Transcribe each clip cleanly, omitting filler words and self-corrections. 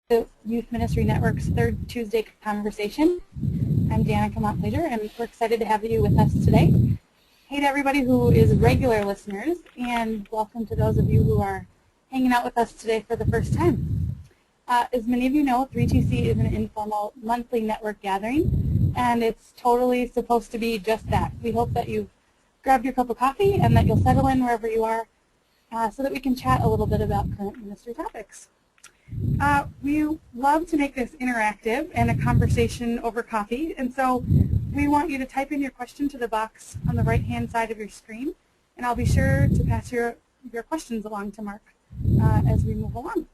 the Youth Ministry Network's third Tuesday conversation. I'm Danica Montplaisir, and we're excited to have you with us today. Hey to everybody who is regular listeners, and welcome to those of you who are hanging out with us today for the first time. As many of you know, 3TC is an informal monthly network gathering, and it's totally supposed to be just that. We hope that you've grabbed your cup of coffee and that you'll settle in wherever you are so that we can chat a little bit about current ministry topics. We love to make this interactive and a conversation over coffee, and so we want you to type in your question to the box on the right-hand side of your screen, and I'll be sure to pass your questions along to Mark as we move along.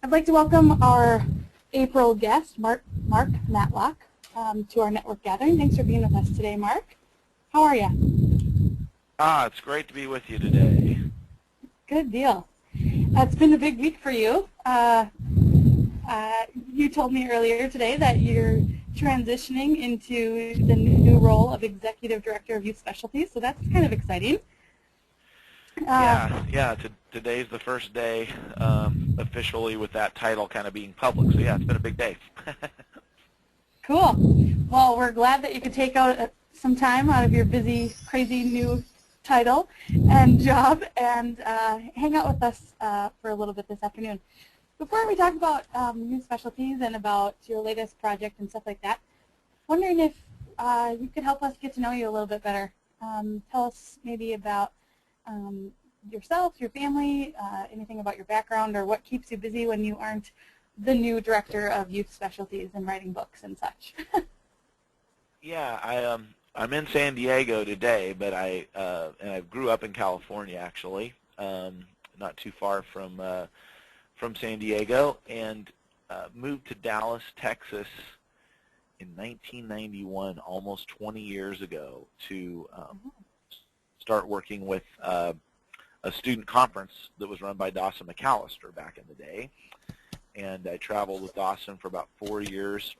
I'd like to welcome our April guest, Mark Matlock, to our network gathering. Thanks for being with us today, Mark. How are you? It's great to be with you today. Good deal. It's been a big week for you. You told me earlier today that you're transitioning into the new role of Executive Director of Youth Specialties, so that's kind of exciting. Today's the first day officially with that title kind of being public, so yeah, it's been a big day. Cool. Well, we're glad that you could take out some time out of your busy, crazy new title and job and hang out with us for a little bit this afternoon. Before we talk about Youth Specialties and about your latest project and stuff like that, wondering if you could help us get to know you a little bit better. Tell us maybe about yourself, your family, anything about your background, or what keeps you busy when you aren't the new director of Youth Specialties and writing books and such. Yeah, I'm in San Diego today, but I grew up in California actually, not too far from San Diego, and moved to Dallas, Texas in 1991, almost 20 years ago, to start working with a student conference that was run by Dawson McAllister back in the day. And I traveled with Dawson for about 4 years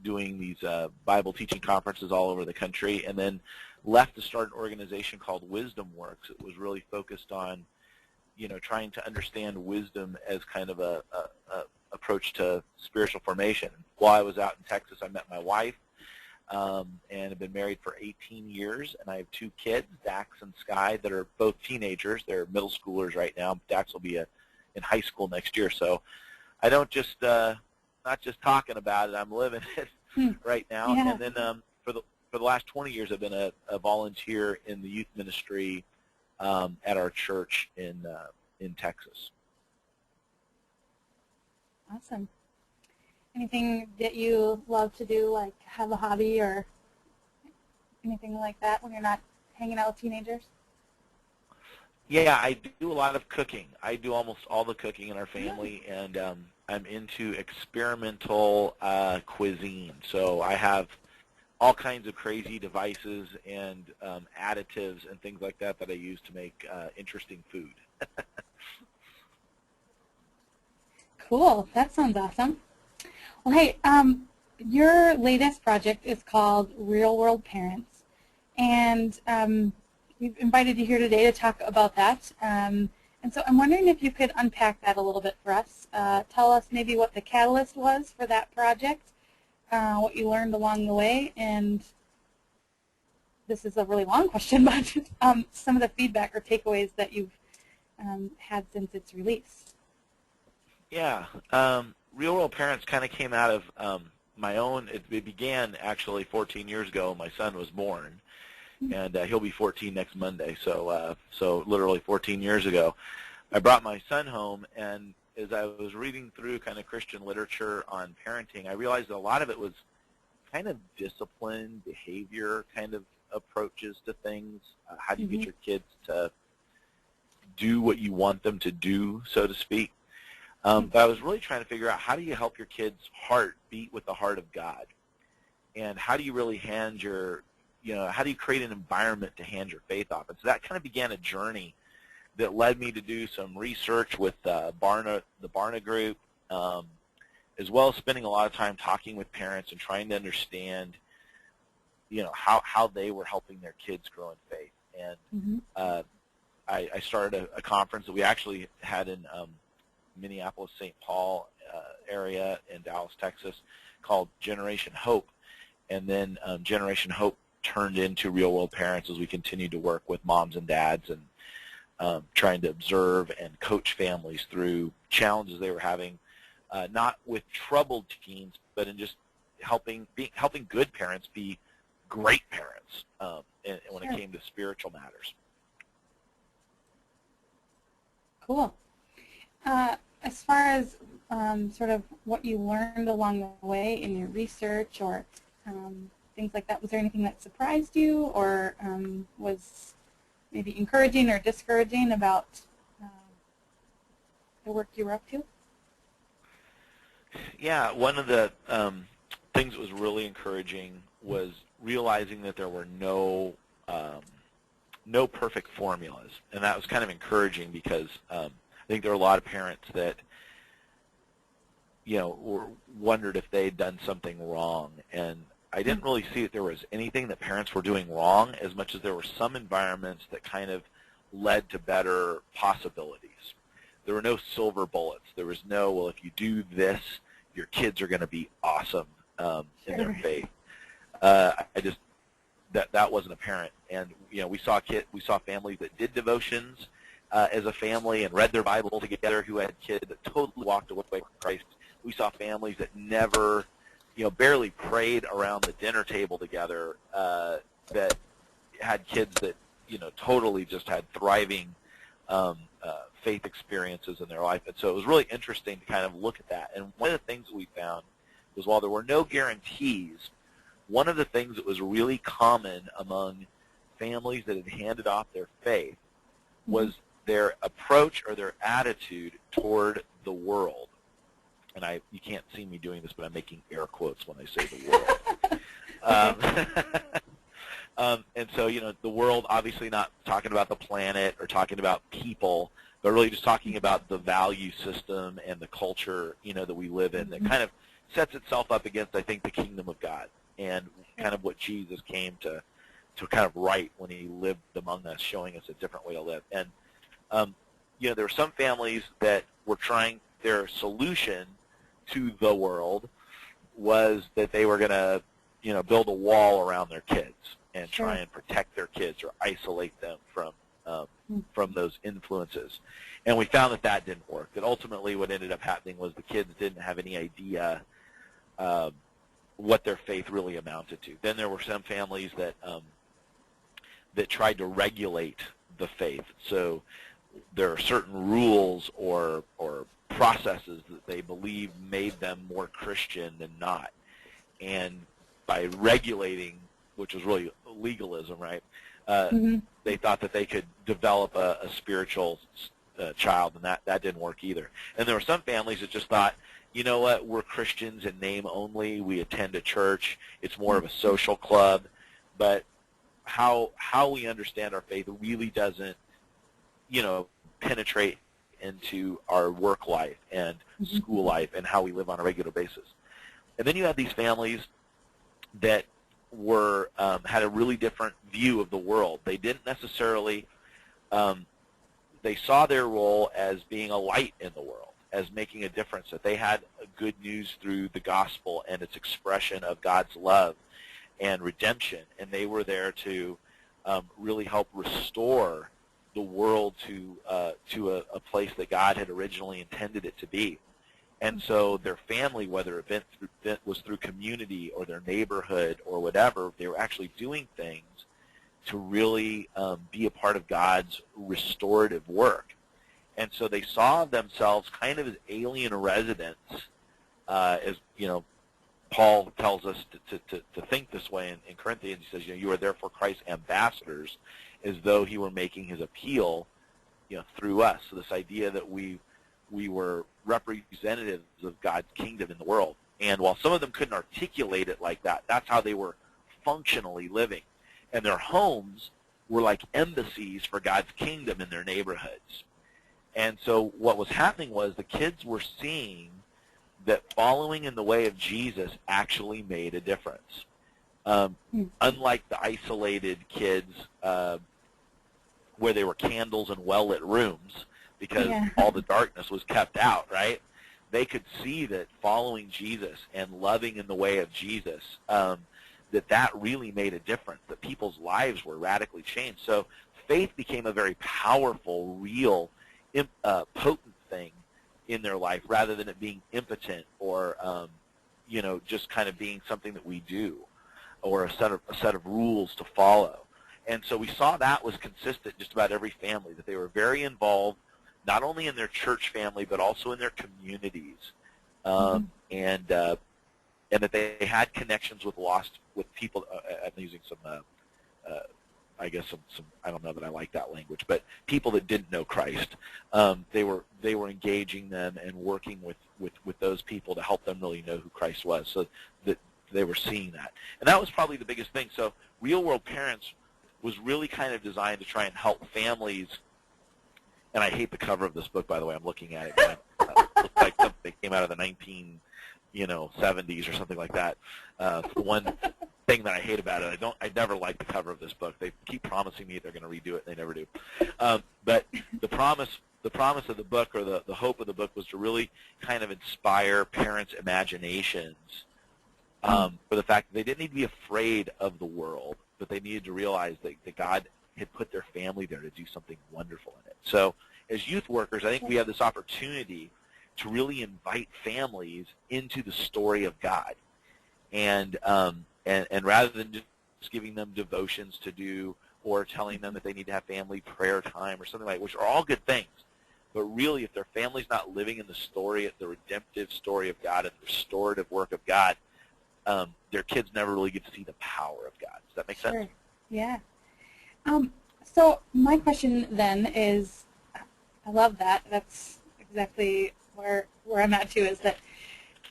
doing these Bible teaching conferences all over the country, and then left to start an organization called Wisdom Works. It was really focused on trying to understand wisdom as kind of a approach to spiritual formation. While I was out in Texas, I met my wife and have been married for 18 years, and I have 2 kids, Dax and Sky, that are both teenagers. They're middle schoolers right now. Dax will be in high school next year, so I don't just not just talking about it, I'm living it right now. Yeah. And then for the last 20 years, I've been a volunteer in the youth ministry at our church in Texas. Awesome. Anything that you love to do, like have a hobby or anything like that when you're not hanging out with teenagers? Yeah, I do a lot of cooking. I do almost all the cooking in our family, and I'm into experimental cuisine. So I have all kinds of crazy devices and additives and things like that I use to make interesting food. Cool. That sounds awesome. Well, hey, your latest project is called Real World Parents, and we've invited you here today to talk about that. And so I'm wondering if you could unpack that a little bit for us. Tell us maybe what the catalyst was for that project, what you learned along the way, and this is a really long question, but some of the feedback or takeaways that you've had since its release. Yeah, Real World Parents kind of came out of my own. It began actually 14 years ago. My son was born, and he'll be 14 next Monday. So literally 14 years ago, I brought my son home, and as I was reading through kind of Christian literature on parenting, I realized that a lot of it was kind of discipline, behavior kind of approaches to things. How do you get your kids to do what you want them to do, so to speak? But I was really trying to figure out, how do you help your kid's heart beat with the heart of God? And how do you really how do you create an environment to hand your faith off? And so that kind of began a journey that led me to do some research with the Barna Group, as well as spending a lot of time talking with parents and trying to understand, how they were helping their kids grow in faith. And I started a conference that we actually had in Minneapolis-St. Paul area in Dallas, Texas, called Generation Hope. And then Generation Hope turned into Real World Parents as we continued to work with moms and dads and trying to observe and coach families through challenges they were having, not with troubled teens, but in just helping good parents be great parents when it came to spiritual matters. Cool. As far as sort of what you learned along the way in your research or things like that, was there anything that surprised you or was maybe encouraging or discouraging about the work you were up to? Yeah, one of the things that was really encouraging was realizing that there were no perfect formulas, and that was kind of encouraging because I think there were a lot of parents that wondered if they'd done something wrong, and I didn't really see that there was anything that parents were doing wrong as much as there were some environments that kind of led to better possibilities. There were no silver bullets. There was no, well, if you do this, your kids are going to be awesome in their faith. That wasn't apparent, and we saw families that did devotions as a family and read their Bible together who had kids that totally walked away from Christ. We saw families that never, barely prayed around the dinner table together, that had kids that totally just had thriving faith experiences in their life. And so it was really interesting to kind of look at that. And one of the things that we found was while there were no guarantees, one of the things that was really common among families that had handed off their faith was their approach or their attitude toward the world. And you can't see me doing this, but I'm making air quotes when I say the world. And so, the world, obviously not talking about the planet or talking about people, but really just talking about the value system and the culture, that we live in that kind of sets itself up against, I think, the kingdom of God and kind of what Jesus came to kind of right when he lived among us, showing us a different way to live. And, there were some families that were trying, their solution to the world was that they were going to, build a wall around their kids and try and protect their kids or isolate them from those influences. And we found that didn't work. That ultimately what ended up happening was the kids didn't have any idea what their faith really amounted to. Then there were some families that tried to regulate the faith. So there are certain rules or processes that they believe made them more Christian than not. And by regulating, which was really legalism, right, they thought that they could develop a spiritual child, and that didn't work either. And there were some families that just thought, you know what, we're Christians in name only, we attend a church, it's more of a social club, but how we understand our faith really doesn't, penetrate into our work life and school life and how we live on a regular basis. And then you have these families that were had a really different view of the world. They didn't necessarily they saw their role as being a light in the world, as making a difference, that they had good news through the gospel and its expression of God's love and redemption, and they were there to really help restore the world to a place that God had originally intended it to be. And so their family, whether it was through community or their neighborhood or whatever, they were actually doing things to really be a part of God's restorative work. And so they saw themselves kind of as alien residents, as Paul tells us to think this way in Corinthians. He says, you are therefore Christ's ambassadors, as though he were making his appeal, through us. So this idea that we were representatives of God's kingdom in the world. And while some of them couldn't articulate it like that, that's how they were functionally living. And their homes were like embassies for God's kingdom in their neighborhoods. And so what was happening was the kids were seeing that following in the way of Jesus actually made a difference. Unlike the isolated kids where they were candles in well-lit rooms, because Yeah. all the darkness was kept out, right? They could see that following Jesus and loving in the way of Jesus, that really made a difference, that people's lives were radically changed. So faith became a very powerful, real, potent thing in their life, rather than it being impotent or just kind of being something that we do, or a set of rules to follow. And so we saw that was consistent in just about every family, that they were very involved, not only in their church family, but also in their communities, and that they had connections with people. I'm using some, I guess some. I don't know that I like that language, but people that didn't know Christ. They were engaging them and working with those people to help them really know who Christ was, so that they were seeing that. And that was probably the biggest thing. So Real World Parents was really kind of designed to try and help families. And I hate the cover of this book, by the way. I'm looking at it. It looks like something that came out of the 1970s or something like that. One thing that I hate about it, I never like the cover of this book. They keep promising me they're going to redo it, and they never do. But the promise of the book, or the hope of the book, was to really kind of inspire parents' imaginations for the fact that they didn't need to be afraid of the world, but they needed to realize that God had put their family there to do something wonderful in it. So as youth workers, I think we have this opportunity to really invite families into the story of God, and rather than just giving them devotions to do, or telling them that they need to have family prayer time or something like that, which are all good things, but really if their family's not living in the story, the redemptive story of God and the restorative work of God, their kids never really get to see the power of God. Does that make sense? Sure. Yeah. So my question then is, I love that. That's exactly where I'm at too. Is that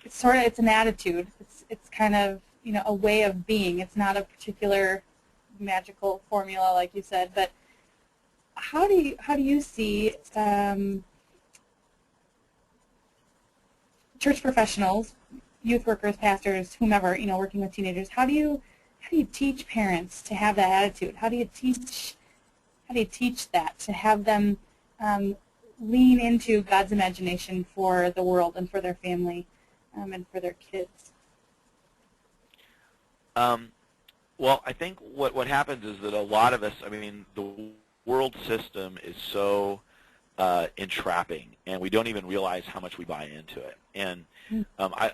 it's an attitude. It's kind of a way of being. It's not a particular magical formula like you said. But how do you see church professionals, youth workers, pastors, whomever, working with teenagers? How do you teach parents to have that attitude? How do you teach that, to have them lean into God's imagination for the world and for their family and for their kids? Well, I think what happens is that a lot of us, the world system is so entrapping, and we don't even realize how much we buy into it. And I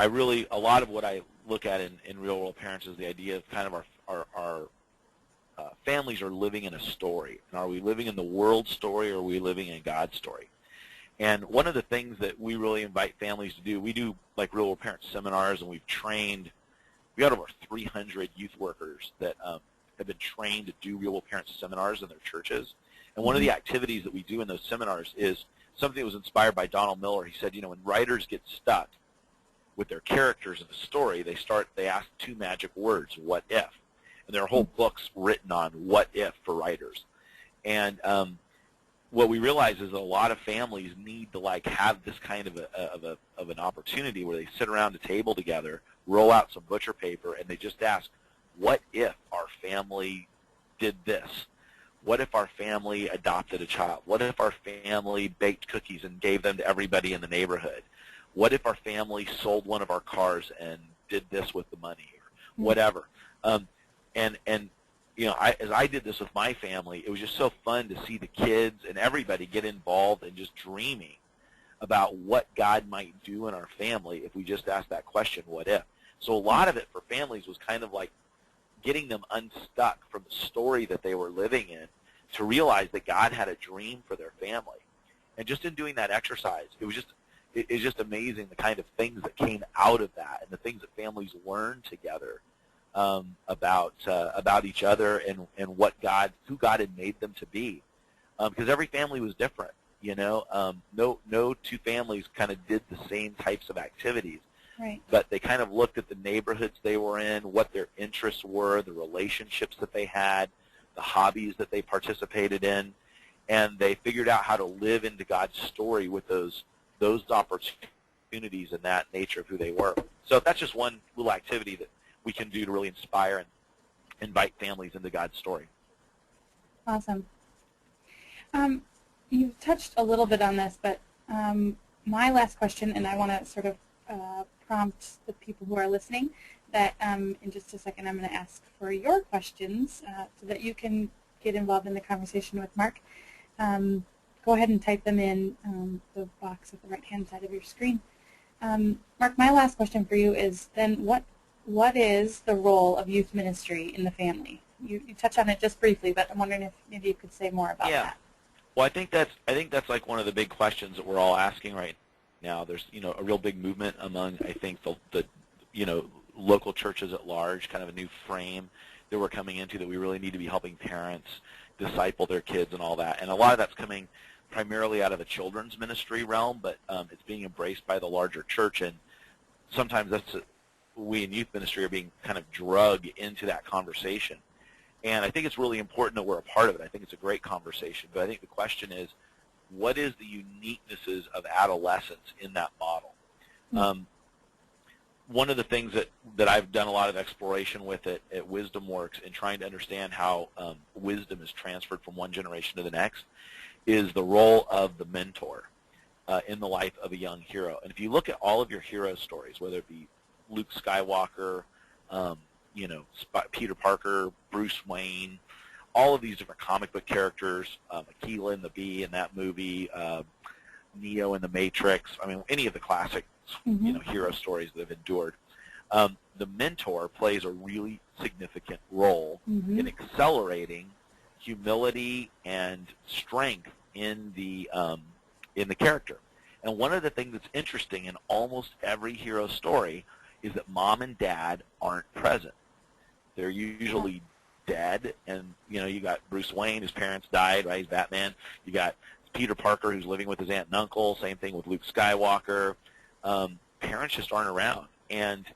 really, a lot of what I look at in Real World Parents is the idea of kind of our families are living in a story. And are we living in the world story, or are we living in God's story? And one of the things that we really invite families to do, we do like Real World Parents seminars, and we got over 300 youth workers that have been trained to do Real World Parents seminars in their churches. And one of the activities that we do in those seminars is something that was inspired by Donald Miller. He said, when writers get stuck with their characters in a story, they ask two magic words, what if? And there are whole books written on what if for writers. And what we realize is that a lot of families need to have this kind of an opportunity where they sit around a table together, roll out some butcher paper, and they just ask, what if our family did this? What if our family adopted a child? What if our family baked cookies and gave them to everybody in the neighborhood? What if our family sold one of our cars and did this with the money, or whatever? As I did this with my family, it was just so fun to see the kids and everybody get involved in just dreaming about what God might do in our family if we just asked that question, what if? So a lot of it for families was kind of like getting them unstuck from the story that they were living in to realize that God had a dream for their family. And just in doing that exercise, it's just amazing the kind of things that came out of that, and the things that families learned together about each other and who God had made them to be. Because every family was different, no two families kind of did the same types of activities. Right. But they kind of looked at the neighborhoods they were in, what their interests were, the relationships that they had, the hobbies that they participated in, and they figured out how to live into God's story with those opportunities and that nature of who they were. So that's just one little activity that we can do to really inspire and invite families into God's story. Awesome. you've touched a little bit on this, but my last question, and I want to sort of prompt the people who are listening that in just a second I'm going to ask for your questions so that you can get involved in the conversation with Mark. Go ahead and type them in the box at the right-hand side of your screen. Mark, my last question for you is then what is the role of youth ministry in the family? You touched on it just briefly, but I'm wondering if maybe you could say more about that. Well, I think that's like one of the big questions that we're all asking right now. There's a real big movement among, I think, the local churches at large, kind of a new frame that we're coming into, that we really need to be helping parents disciple their kids and all that. And a lot of that's coming primarily out of the children's ministry realm, but it's being embraced by the larger church, and sometimes we in youth ministry are being kind of drugged into that conversation. And I think it's really important that we're a part of it. I think it's a great conversation, but I think the question is, what is the uniquenesses of adolescence in that model? Mm-hmm. One of the things that I've done a lot of exploration with at WisdomWorks in trying to understand how wisdom is transferred from one generation to the next is the role of the mentor in the life of a young hero. And if you look at all of your hero stories, whether it be Luke Skywalker, Peter Parker, Bruce Wayne, all of these different comic book characters, Aquila and the Bee in that movie, Neo in the Matrix, I mean, any of the classic hero stories that have endured. The mentor plays a really significant role in accelerating humility and strength in the character. And one of the things that's interesting in almost every hero story is that mom and dad aren't present. They're usually dead, and you got Bruce Wayne, his parents died, right? He's Batman. You got Peter Parker, who's living with his aunt and uncle. Same thing with Luke Skywalker. Parents just aren't around. And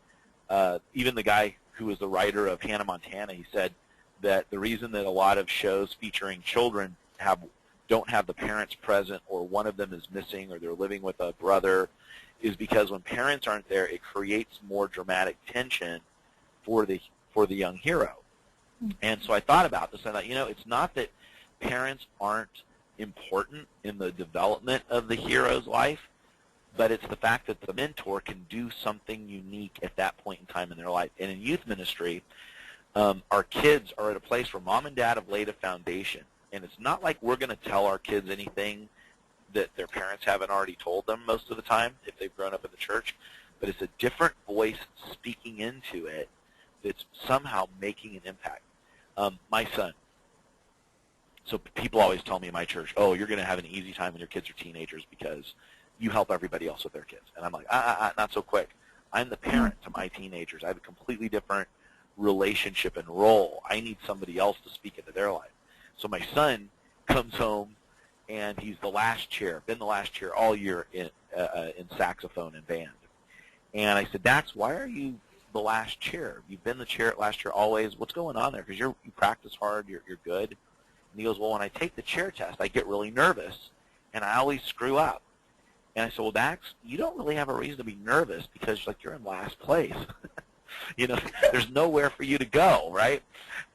even the guy who was the writer of Hannah Montana, he said that the reason that a lot of shows featuring children don't have the parents present, or one of them is missing, or they're living with a brother, is because when parents aren't there, it creates more dramatic tension for the young hero. And so I thought about this, and I thought, it's not that parents aren't important in the development of the hero's life, but it's the fact that the mentor can do something unique at that point in time in their life. And in youth ministry, our kids are at a place where mom and dad have laid a foundation. And it's not like we're going to tell our kids anything that their parents haven't already told them most of the time if they've grown up in the church, but it's a different voice speaking into it that's somehow making an impact. My son, so people always tell me in my church, oh, you're going to have an easy time when your kids are teenagers because you help everybody else with their kids. And I'm like, not so quick. I'm the parent to my teenagers. I have a completely different relationship and role. I need somebody else to speak into their life. So my son comes home, and he's the last chair, been the last chair all year in saxophone and band. And I said, why are you the last chair? You've been the last chair always. What's going on there? Because you practice hard, you're good. And he goes, well, when I take the chair test, I get really nervous, and I always screw up. And I said, well, Dax, you don't really have a reason to be nervous because you're in last place. There's nowhere for you to go, right?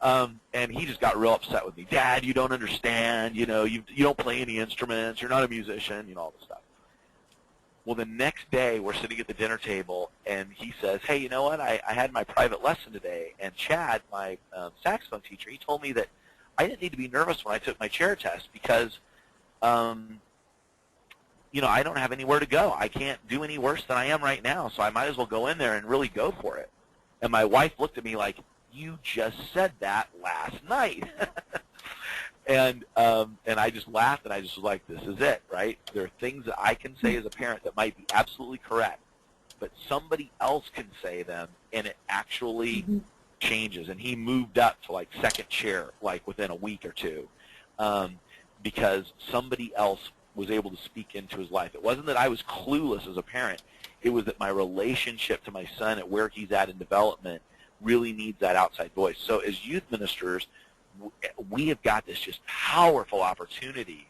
And he just got real upset with me. Dad, you don't understand. You don't play any instruments. You're not a musician. All this stuff. Well, the next day we're sitting at the dinner table, and he says, hey, you know what? I had my private lesson today, and Chad, my saxophone teacher, he told me that I didn't need to be nervous when I took my chair test because I don't have anywhere to go. I can't do any worse than I am right now, so I might as well go in there and really go for it. And my wife looked at me like, you just said that last night. and I just laughed, and I just was like, this is it, right? There are things that I can say as a parent that might be absolutely correct, but somebody else can say them, and it actually changes. And he moved up to, second chair, within a week or two because somebody else was able to speak into his life. It wasn't that I was clueless as a parent. It was that my relationship to my son at where he's at in development really needs that outside voice. So as youth ministers, we have got this just powerful opportunity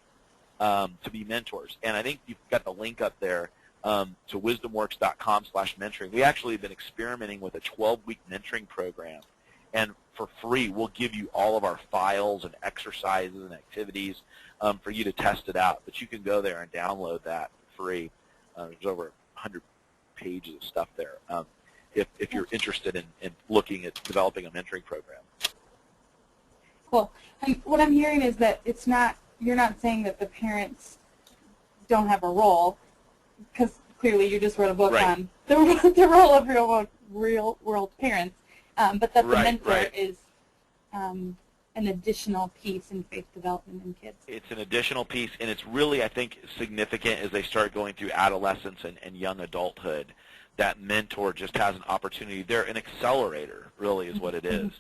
to be mentors. And I think you've got the link up there to wisdomworks.com/mentoring. We actually have been experimenting with a 12-week mentoring program. and for free, we'll give you all of our files and exercises and activities for you to test it out. But you can go there and download that free. There's over 100 pages of stuff there if you're interested in looking at developing a mentoring program. Cool. And what I'm hearing is that you're not saying that the parents don't have a role, because clearly you just wrote a book on the role of real-world parents, but that the mentor is an additional piece in faith development in kids. It's an additional piece, and it's really, I think, significant as they start going through adolescence and young adulthood. That mentor just has an opportunity. They're an accelerator, really, is what it is.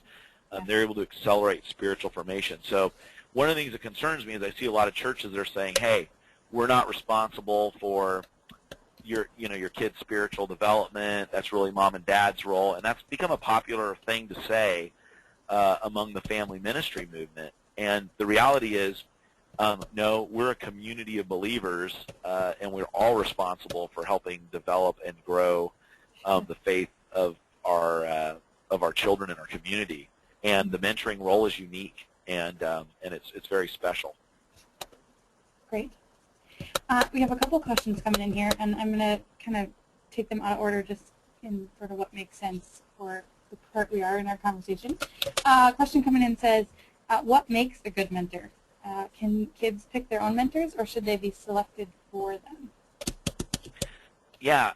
They're able to accelerate spiritual formation. So one of the things that concerns me is I see a lot of churches that are saying, hey, we're not responsible for your kid's spiritual development. That's really mom and dad's role. And that's become a popular thing to say among the family ministry movement. And the reality is, no, we're a community of believers, and we're all responsible for helping develop and grow the faith of our children in our community. And the mentoring role is unique, and it's very special. Great. We have a couple questions coming in here, and I'm going to kind of take them out of order just in sort of what makes sense for the part we are in our conversation. A question coming in says, what makes a good mentor? Can kids pick their own mentors, or should they be selected for them? Yeah,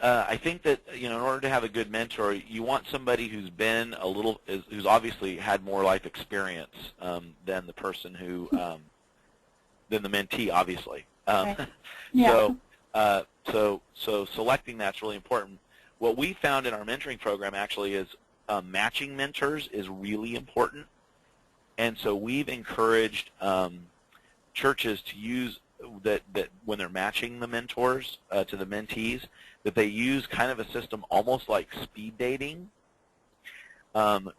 I think that in order to have a good mentor, you want somebody who's been who's obviously had more life experience than the person who, than the mentee, obviously. Right. Yeah. So selecting that's really important. What we found in our mentoring program actually is matching mentors is really important, and so we've encouraged churches to use that when they're matching the mentors to the mentees, that they use kind of a system almost like speed dating,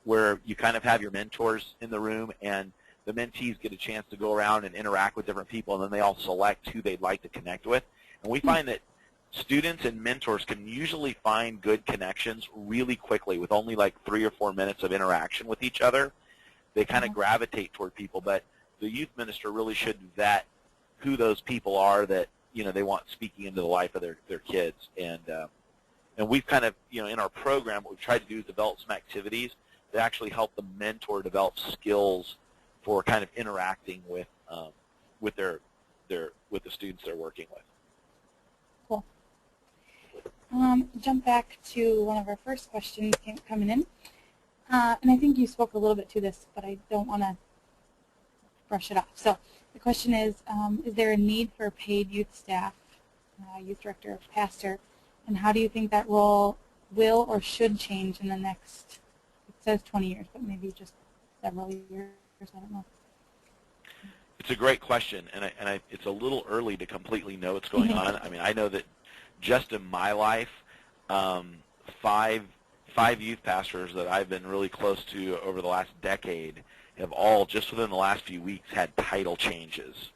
where you kind of have your mentors in the room and the mentees get a chance to go around and interact with different people, and then they all select who they'd like to connect with. And we find that students and mentors can usually find good connections really quickly with only like 3 or 4 minutes of interaction with each other. They kind of gravitate toward people, but the youth minister really should vet who those people are that they want speaking into the life of their kids. And we've kind of, in our program, what we've tried to do is develop some activities that actually help the mentor develop skills for kind of interacting with the students they're working with. Cool. Jump back to one of our first questions coming in. And I think you spoke a little bit to this, but I don't want to brush it off. So the question is there a need for paid youth staff, youth director, pastor, and how do you think that role will or should change in the next, it says 20 years, but maybe just several years, I don't know. It's a great question, and it's a little early to completely know what's going on. I mean, I know that just in my life, five youth pastors that I've been really close to over the last decade have all, just within the last few weeks, had title changes,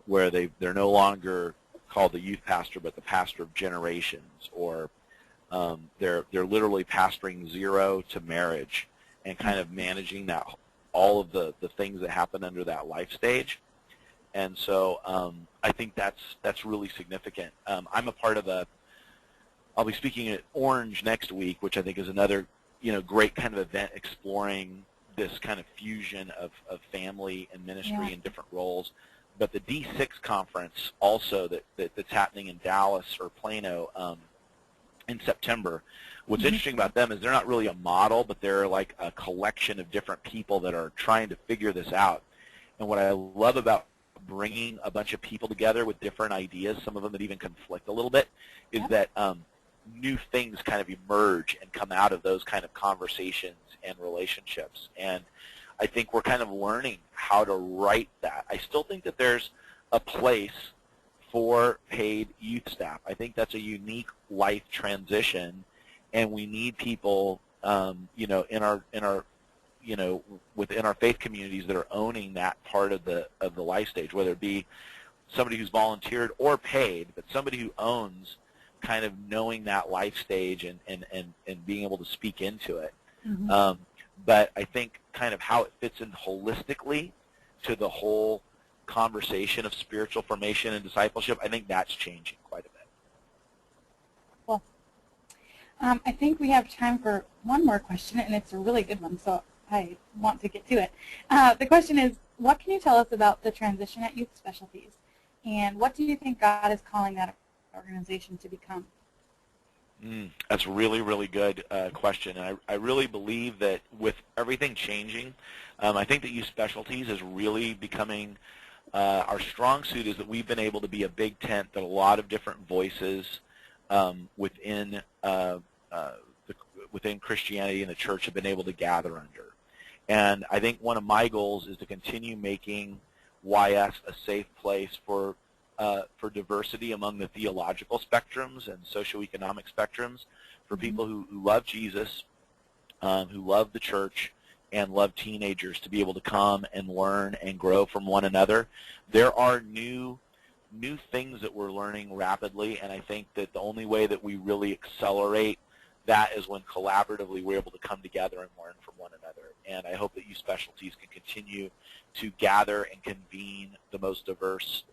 where they're no longer called the youth pastor, but the pastor of generations, or they're literally pastoring 0 to marriage and kind of managing that, all of the things that happen under that life stage. And so I think that's really significant. I'm a part of I'll be speaking at Orange next week, which I think is another great kind of event exploring this kind of fusion of family and ministry in different roles. But the D6 conference also that's happening in Dallas or Plano in September, what's interesting about them is they're not really a model, but they're like a collection of different people that are trying to figure this out. And what I love about bringing a bunch of people together with different ideas, some of them that even conflict a little bit, is that new things kind of emerge and come out of those kind of conversations and relationships. And I think we're kind of learning how to write that. I still think that there's a place for paid youth staff. I think that's a unique life transition, and we need people, in our within our faith communities that are owning that part of the life stage, whether it be somebody who's volunteered or paid, but somebody who owns kind of knowing that life stage and being able to speak into it. Mm-hmm. But I think kind of how it fits in holistically to the whole conversation of spiritual formation and discipleship, I think that's changing quite a bit. Well, I think we have time for one more question, and it's a really good one, so I want to get to it. The question is, what can you tell us about the transition at Youth Specialties, and what do you think God is calling that organization to become? That's a really, really good question. And I really believe that with everything changing, I think that Youth Specialties is really becoming our strong suit is that we've been able to be a big tent that a lot of different voices within Christianity and the church have been able to gather under. And I think one of my goals is to continue making YS a safe place for diversity among the theological spectrums and socioeconomic spectrums, for people who love Jesus, who love the church, and love teenagers to be able to come and learn and grow from one another. There are new things that we're learning rapidly, and I think that the only way that we really accelerate that is when collaboratively we're able to come together and learn from one another. And I hope that Youth Specialties can continue to gather and convene the most diverse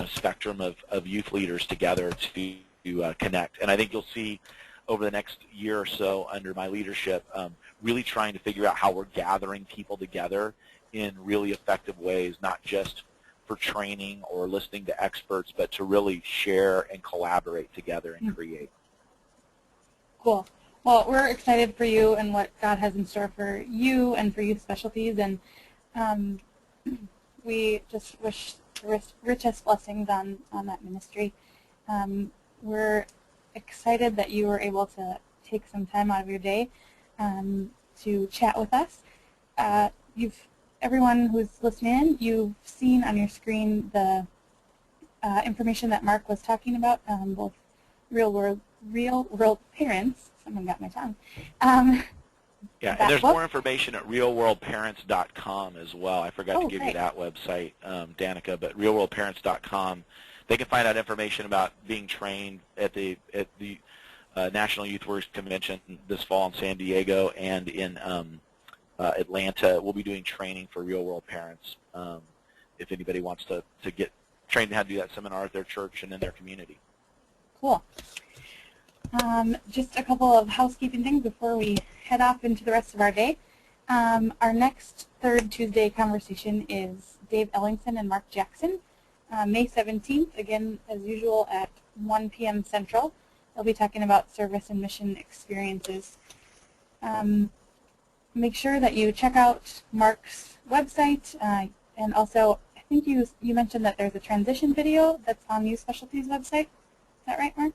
spectrum of youth leaders together to connect. And I think you'll see over the next year or so under my leadership really trying to figure out how we're gathering people together in really effective ways, not just for training or listening to experts, but to really share and collaborate together and create. Cool. Well, we're excited for you and what God has in store for you and for Youth Specialties, and we just wish the richest blessings on that ministry. We're excited that you were able to take some time out of your day to chat with us. Everyone who's listening in, you've seen on your screen the information that Mark was talking about, both real world parents. Someone got my tongue. Yeah, and there's more information at realworldparents.com as well. I forgot to give you that website, Danica, but realworldparents.com. They can find out information about being trained at the National Youth Works Convention this fall in San Diego and in Atlanta. We'll be doing training for Real World Parents if anybody wants to get trained in how to do that seminar at their church and in their community. Cool. Just a couple of housekeeping things before we head off into the rest of our day. Our next third Tuesday conversation is Dave Ellingson and Mark Jackson. May 17th, again, as usual, at 1 p.m. Central. They'll be talking about service and mission experiences. Make sure that you check out Mark's website, and also, I think you mentioned that there's a transition video that's on Youth Specialties website. Is that right, Mark?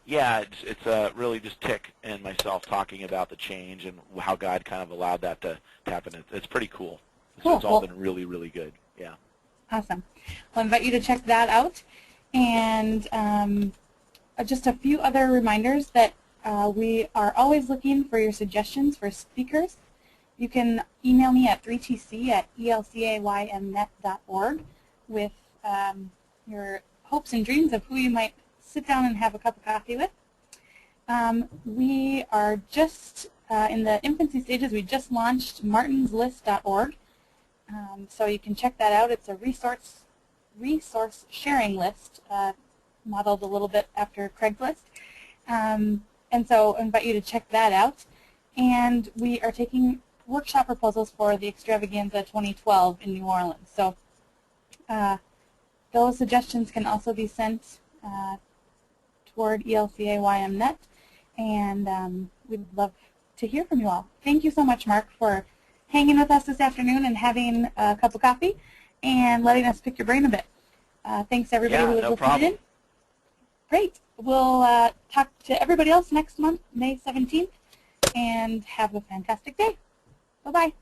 Yeah, it's really just Tick and myself talking about the change and how God kind of allowed that to happen. It's pretty cool. It's all been really, really good. Yeah. Awesome. I'll invite you to check that out. And just a few other reminders that we are always looking for your suggestions for speakers. You can email me at 3tc@elcaymnet.org with your hopes and dreams of who you might sit down and have a cup of coffee with. We are just in the infancy stages. We just launched martinslist.org, so you can check that out. It's a resource sharing list modeled a little bit after Craigslist, and so I invite you to check that out. And we are taking workshop proposals for the Extravaganza 2012 in New Orleans. So those suggestions can also be sent toward ELCAYMnet, and we'd love to hear from you all. Thank you so much, Mark, for hanging with us this afternoon and having a cup of coffee and letting us pick your brain a bit. Thanks, everybody who was listening in. Great. We'll talk to everybody else next month, May 17th, and have a fantastic day. Bye-bye.